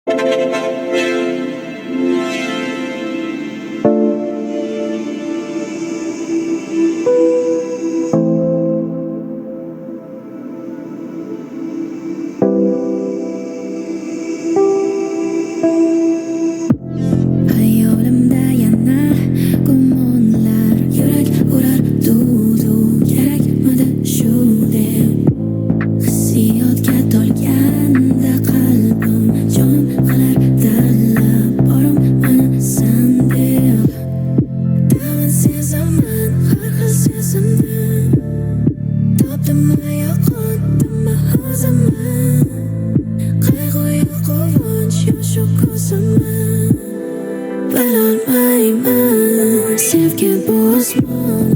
Hayolimda yana gumonlar, yurak urar duv-duv, kerakmidi shu deb. Hissiyotga to'lganda qalbim, jonim qilar tanlab, borim mana sen deb. Damin sezaman har xil sezimni, topdimmi yo'qotdimmi o'zimni. Qayg'u quvonch yosh ko'zimni bilolmayman. Sevgi bu osmon